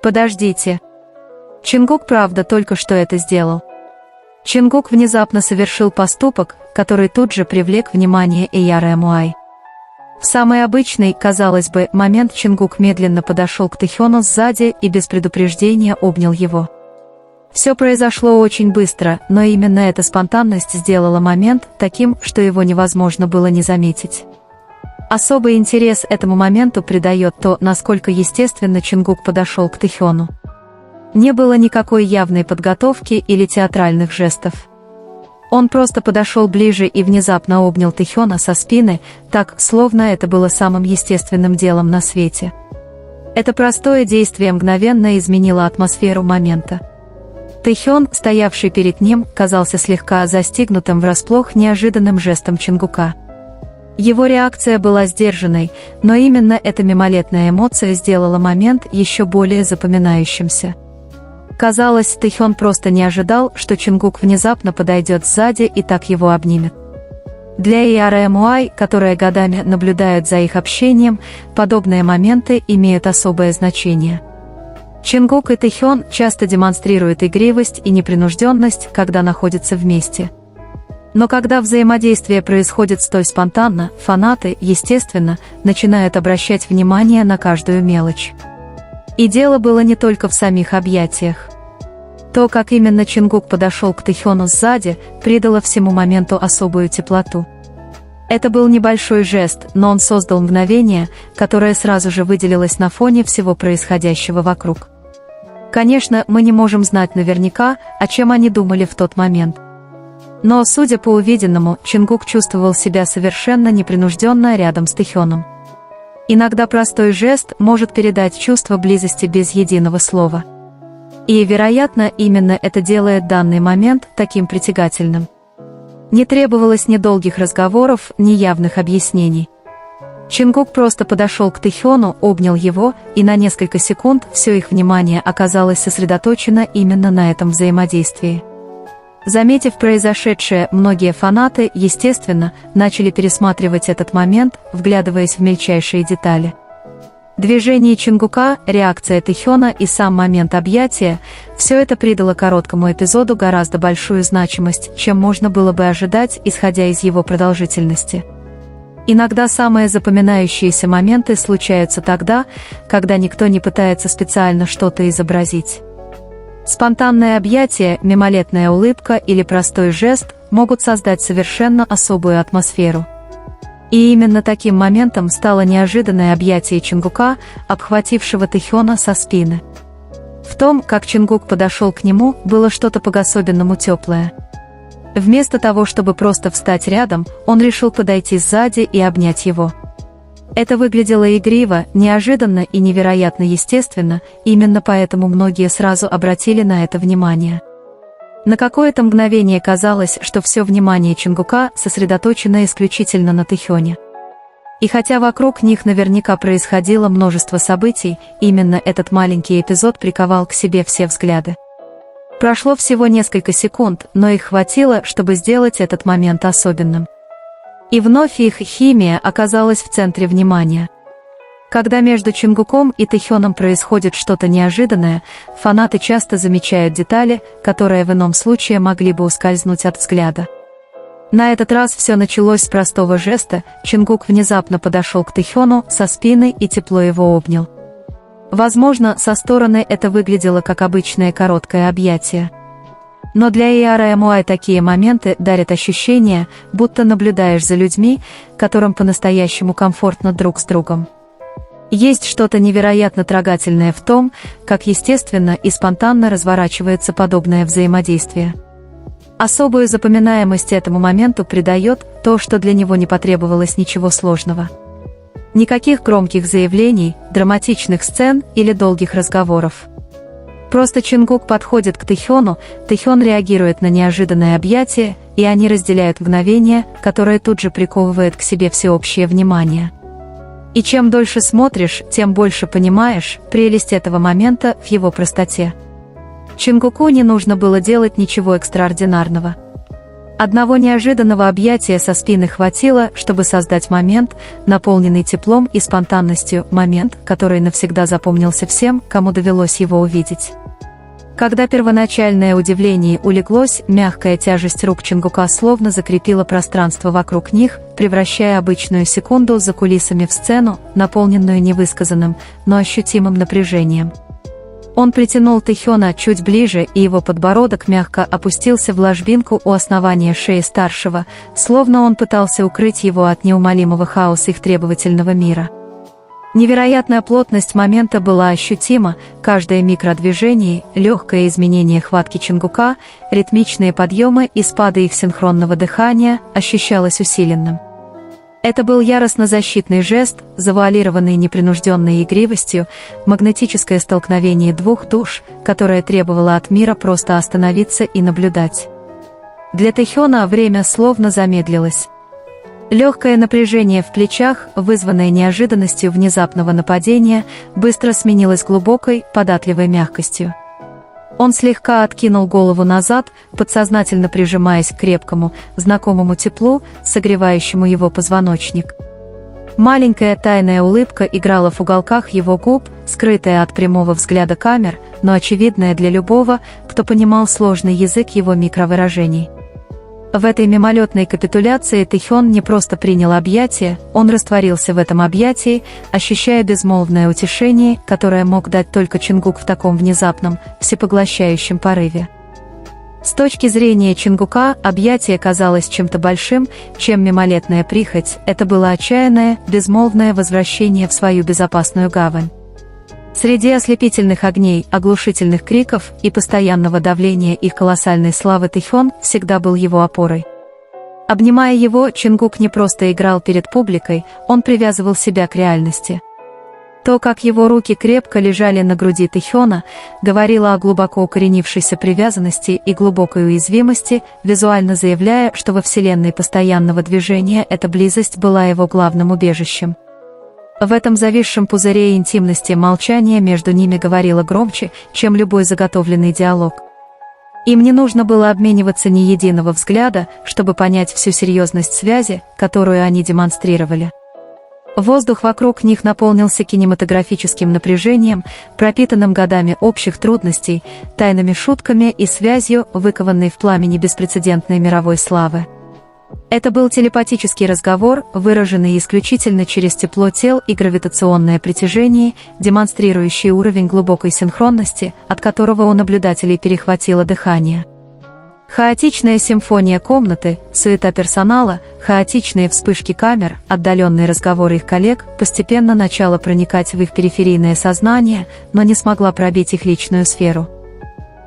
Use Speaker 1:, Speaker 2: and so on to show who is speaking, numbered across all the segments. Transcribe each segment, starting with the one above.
Speaker 1: Подождите. Чингук правда только что это сделал. Чингук внезапно совершил поступок, который тут же привлек внимание Эйара Эмуай. В самый обычный, казалось бы, момент Чингук медленно подошел к Тэхёну сзади и без предупреждения обнял его. Все произошло очень быстро, но именно эта спонтанность сделала момент таким, что его невозможно было не заметить. Особый интерес этому моменту придает то, насколько естественно Чингук подошел к Тэхёну. Не было никакой явной подготовки или театральных жестов. Он просто подошел ближе и внезапно обнял Тэхёна со спины, так, словно это было самым естественным делом на свете. Это простое действие мгновенно изменило атмосферу момента. Тэхён, стоявший перед ним, казался слегка застигнутым врасплох неожиданным жестом Чингука. Его реакция была сдержанной, но именно эта мимолетная эмоция сделала момент еще более запоминающимся. Казалось, Тэхён просто не ожидал, что Чингук внезапно подойдет сзади и так его обнимет. Для Эйара Эмуай, которая годами наблюдает за их общением, подобные моменты имеют особое значение. Чингук и Тэхён часто демонстрируют игривость и непринужденность, когда находятся вместе. Но когда взаимодействие происходит столь спонтанно, фанаты, естественно, начинают обращать внимание на каждую мелочь. И дело было не только в самих объятиях. То, как именно Чингук подошел к Тэхёну сзади, придало всему моменту особую теплоту. Это был небольшой жест, но он создал мгновение, которое сразу же выделилось на фоне всего происходящего вокруг. Конечно, мы не можем знать наверняка, о чем они думали в тот момент. Но, судя по увиденному, Чингук чувствовал себя совершенно непринужденно рядом с Тэхёном. Иногда простой жест может передать чувство близости без единого слова. И, вероятно, именно это делает данный момент таким притягательным. Не требовалось ни долгих разговоров, ни явных объяснений. Чингук просто подошел к Тэхёну, обнял его, и на несколько секунд все их внимание оказалось сосредоточено именно на этом взаимодействии. Заметив произошедшее, многие фанаты, естественно, начали пересматривать этот момент, вглядываясь в мельчайшие детали. Движение Чингука, реакция Тэхёна и сам момент объятия – все это придало короткому эпизоду гораздо большую значимость, чем можно было бы ожидать, исходя из его продолжительности. Иногда самые запоминающиеся моменты случаются тогда, когда никто не пытается специально что-то изобразить. Спонтанное объятие, мимолетная улыбка или простой жест могут создать совершенно особую атмосферу. И именно таким моментом стало неожиданное объятие Чингука, обхватившего Тэхёна со спины. В том, как Чингук подошел к нему, было что-то по-особенному теплое. Вместо того, чтобы просто встать рядом, он решил подойти сзади и обнять его. Это выглядело игриво, неожиданно и невероятно естественно, именно поэтому многие сразу обратили на это внимание. На какое-то мгновение казалось, что все внимание Чингука сосредоточено исключительно на Тэхёне. И хотя вокруг них наверняка происходило множество событий, именно этот маленький эпизод приковал к себе все взгляды. Прошло всего несколько секунд, но их хватило, чтобы сделать этот момент особенным. И вновь их химия оказалась в центре внимания. Когда между Чингуком и Тэхёном происходит что-то неожиданное, фанаты часто замечают детали, которые в ином случае могли бы ускользнуть от взгляда. На этот раз все началось с простого жеста. Чингук внезапно подошел к Тэхёну со спины и тепло его обнял. Возможно, со стороны это выглядело как обычное короткое объятие. Но для Эйара Эмуай такие моменты дарят ощущение, будто наблюдаешь за людьми, которым по-настоящему комфортно друг с другом. Есть что-то невероятно трогательное в том, как естественно и спонтанно разворачивается подобное взаимодействие. Особую запоминаемость этому моменту придает то, что для него не потребовалось ничего сложного. Никаких громких заявлений, драматичных сцен или долгих разговоров. Просто Чингук подходит к Тэхёну, Тэхён реагирует на неожиданное объятие, и они разделяют мгновение, которое тут же приковывает к себе всеобщее внимание. И чем дольше смотришь, тем больше понимаешь прелесть этого момента в его простоте. Чингуку не нужно было делать ничего экстраординарного. Одного неожиданного объятия со спины хватило, чтобы создать момент, наполненный теплом и спонтанностью, момент, который навсегда запомнился всем, кому довелось его увидеть. Когда первоначальное удивление улеглось, мягкая тяжесть рук Чонгука словно закрепила пространство вокруг них, превращая обычную секунду за кулисами в сцену, наполненную невысказанным, но ощутимым напряжением. Он притянул Тэхёна чуть ближе, и его подбородок мягко опустился в ложбинку у основания шеи старшего, словно он пытался укрыть его от неумолимого хаоса их требовательного мира. Невероятная плотность момента была ощутима, каждое микродвижение, легкое изменение хватки Чонгука, ритмичные подъемы и спады их синхронного дыхания ощущалось усиленным. Это был яростно-защитный жест, завуалированный непринужденной игривостью, магнетическое столкновение двух душ, которое требовало от мира просто остановиться и наблюдать. Для Тэхёна время словно замедлилось. Легкое напряжение в плечах, вызванное неожиданностью внезапного нападения, быстро сменилось глубокой, податливой мягкостью. Он слегка откинул голову назад, подсознательно прижимаясь к крепкому, знакомому теплу, согревающему его позвоночник. Маленькая тайная улыбка играла в уголках его губ, скрытая от прямого взгляда камер, но очевидная для любого, кто понимал сложный язык его микровыражений. В этой мимолетной капитуляции Тэхён не просто принял объятие, он растворился в этом объятии, ощущая безмолвное утешение, которое мог дать только Чонгук в таком внезапном, всепоглощающем порыве. С точки зрения Чонгука, объятие казалось чем-то большим, чем мимолетная прихоть, это было отчаянное, безмолвное возвращение в свою безопасную гавань. Среди ослепительных огней, оглушительных криков и постоянного давления их колоссальной славы Тэхён всегда был его опорой. Обнимая его, Чонгук не просто играл перед публикой, он привязывал себя к реальности. То, как его руки крепко лежали на груди Тэхёна, говорило о глубоко укоренившейся привязанности и глубокой уязвимости, визуально заявляя, что во вселенной постоянного движения эта близость была его главным убежищем. В этом зависшем пузыре интимности молчание между ними говорило громче, чем любой заготовленный диалог. Им не нужно было обмениваться ни единого взгляда, чтобы понять всю серьезность связи, которую они демонстрировали. Воздух вокруг них наполнился кинематографическим напряжением, пропитанным годами общих трудностей, тайными шутками и связью, выкованной в пламени беспрецедентной мировой славы. Это был телепатический разговор, выраженный исключительно через тепло тел и гравитационное притяжение, демонстрирующий уровень глубокой синхронности, от которого у наблюдателей перехватило дыхание. Хаотичная симфония комнаты, суета персонала, хаотичные вспышки камер, отдаленные разговоры их коллег постепенно начало проникать в их периферийное сознание, но не смогла пробить их личную сферу.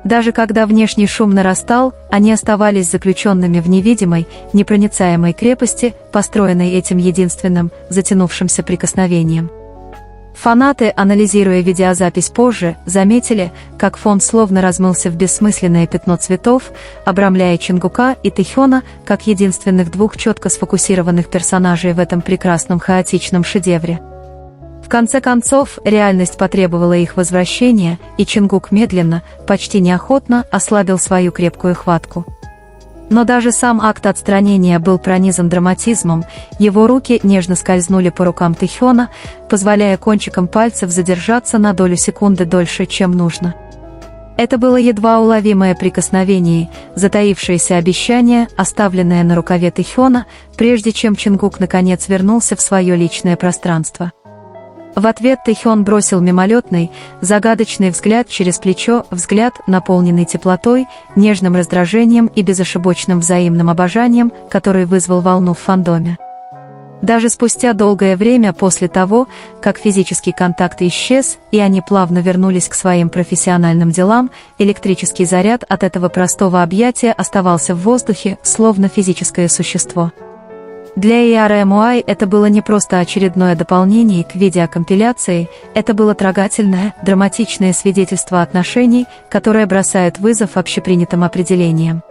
Speaker 1: Даже когда внешний шум нарастал, они оставались заключенными в невидимой, непроницаемой крепости, построенной этим единственным, затянувшимся прикосновением. Фанаты, анализируя видеозапись позже, заметили, как фон словно размылся в бессмысленное пятно цветов, обрамляя Чонгука и Тэхёна как единственных двух четко сфокусированных персонажей в этом прекрасном хаотичном шедевре. В конце концов, реальность потребовала их возвращения, и Чонгук медленно, почти неохотно ослабил свою крепкую хватку. Но даже сам акт отстранения был пронизан драматизмом, его руки нежно скользнули по рукам Тэхёна, позволяя кончикам пальцев задержаться на долю секунды дольше, чем нужно. Это было едва уловимое прикосновение, затаившееся обещание, оставленное на рукаве Тэхёна, прежде чем Чонгук наконец вернулся в свое личное пространство. В ответ Тэхён бросил мимолетный, загадочный взгляд через плечо, взгляд, наполненный теплотой, нежным раздражением и безошибочным взаимным обожанием, который вызвал волну в фандоме. Даже спустя долгое время после того, как физический контакт исчез, и они плавно вернулись к своим профессиональным делам, электрический заряд от этого простого объятия оставался в воздухе, словно физическое существо. Для ERMY это было не просто очередное дополнение к видеокомпиляции, это было трогательное, драматичное свидетельство отношений, которое бросает вызов общепринятым определениям.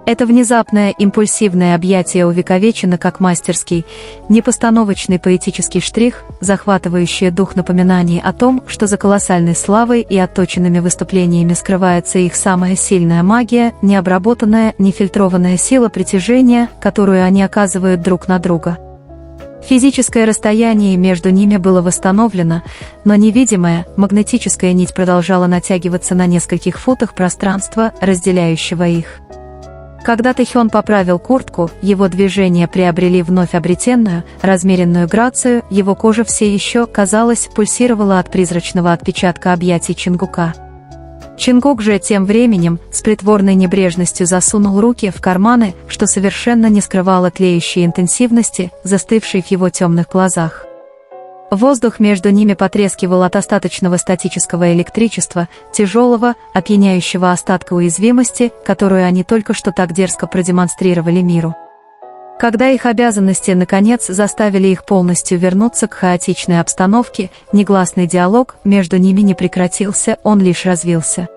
Speaker 1: Это внезапное импульсивное объятие увековечено как мастерский, непостановочный поэтический штрих, захватывающий дух напоминаний о том, что за колоссальной славой и отточенными выступлениями скрывается их самая сильная магия, необработанная, нефильтрованная сила притяжения, которую они оказывают друг на друга. Физическое расстояние между ними было восстановлено, но невидимая, магнетическая нить продолжала натягиваться на нескольких футах пространства, разделяющего их. Когда Тэхён поправил куртку, его движения приобрели вновь обретенную, размеренную грацию, его кожа все еще, казалось, пульсировала от призрачного отпечатка объятий Чингука. Чингук же тем временем с притворной небрежностью засунул руки в карманы, что совершенно не скрывало тлеющей интенсивности, застывшей в его темных глазах. Воздух между ними потрескивал от остаточного статического электричества, тяжелого, опьяняющего остатка уязвимости, которую они только что так дерзко продемонстрировали миру. Когда их обязанности, наконец, заставили их полностью вернуться к хаотичной обстановке, негласный диалог между ними не прекратился, он лишь развился.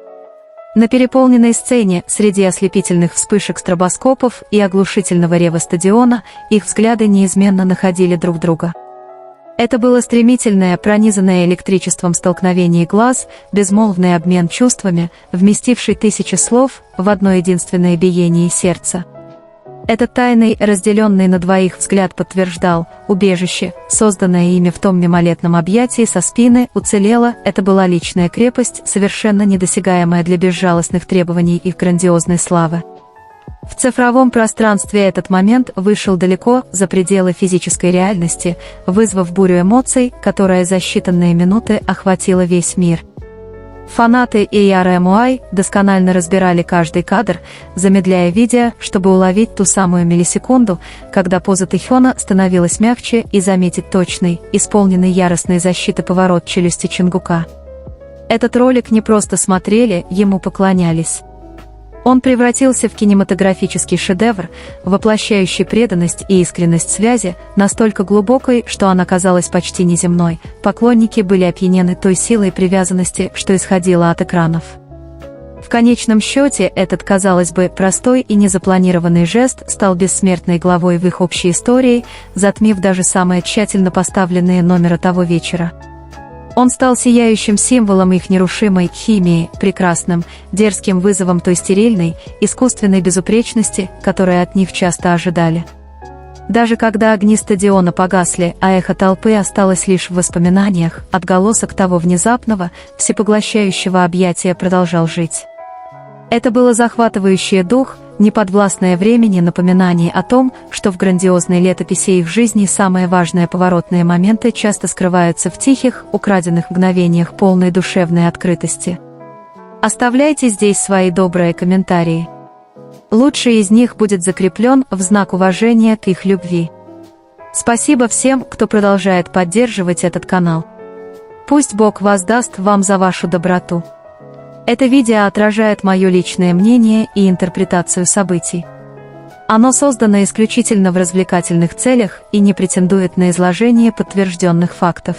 Speaker 1: На переполненной сцене, среди ослепительных вспышек стробоскопов и оглушительного рева стадиона, их взгляды неизменно находили друг друга. Это было стремительное, пронизанное электричеством столкновение глаз, безмолвный обмен чувствами, вместивший тысячи слов в одно единственное биение сердца. Этот тайный, разделенный на двоих взгляд подтверждал: убежище, созданное ими в том мимолетном объятии со спины, уцелело, это была личная крепость, совершенно недосягаемая для безжалостных требований их грандиозной славы. В цифровом пространстве этот момент вышел далеко за пределы физической реальности, вызвав бурю эмоций, которая за считанные минуты охватила весь мир. Фанаты ARMY досконально разбирали каждый кадр, замедляя видео, чтобы уловить ту самую миллисекунду, когда поза Тэхёна становилась мягче, и заметить точный, исполненный яростной защиты поворот челюсти Чингука. Этот ролик не просто смотрели, ему поклонялись. Он превратился в кинематографический шедевр, воплощающий преданность и искренность связи, настолько глубокой, что она казалась почти неземной. Поклонники были опьянены той силой привязанности, что исходила от экранов. В конечном счете, этот, казалось бы, простой и незапланированный жест стал бессмертной главой в их общей истории, затмив даже самые тщательно поставленные номера того вечера. Он стал сияющим символом их нерушимой химии, прекрасным, дерзким вызовом той стерильной, искусственной безупречности, которой от них часто ожидали. Даже когда огни стадиона погасли, а эхо толпы осталось лишь в воспоминаниях, отголосок того внезапного, всепоглощающего объятия продолжал жить. Это было захватывающее дух, неподвластное времени напоминание о том, что в грандиозной летописи их жизни самые важные поворотные моменты часто скрываются в тихих, украденных мгновениях полной душевной открытости. Оставляйте здесь свои добрые комментарии. Лучший из них будет закреплен в знак уважения к их любви. Спасибо всем, кто продолжает поддерживать этот канал. Пусть Бог воздаст вам за вашу доброту. Это видео отражает мое личное мнение и интерпретацию событий. Оно создано исключительно в развлекательных целях и не претендует на изложение подтвержденных фактов.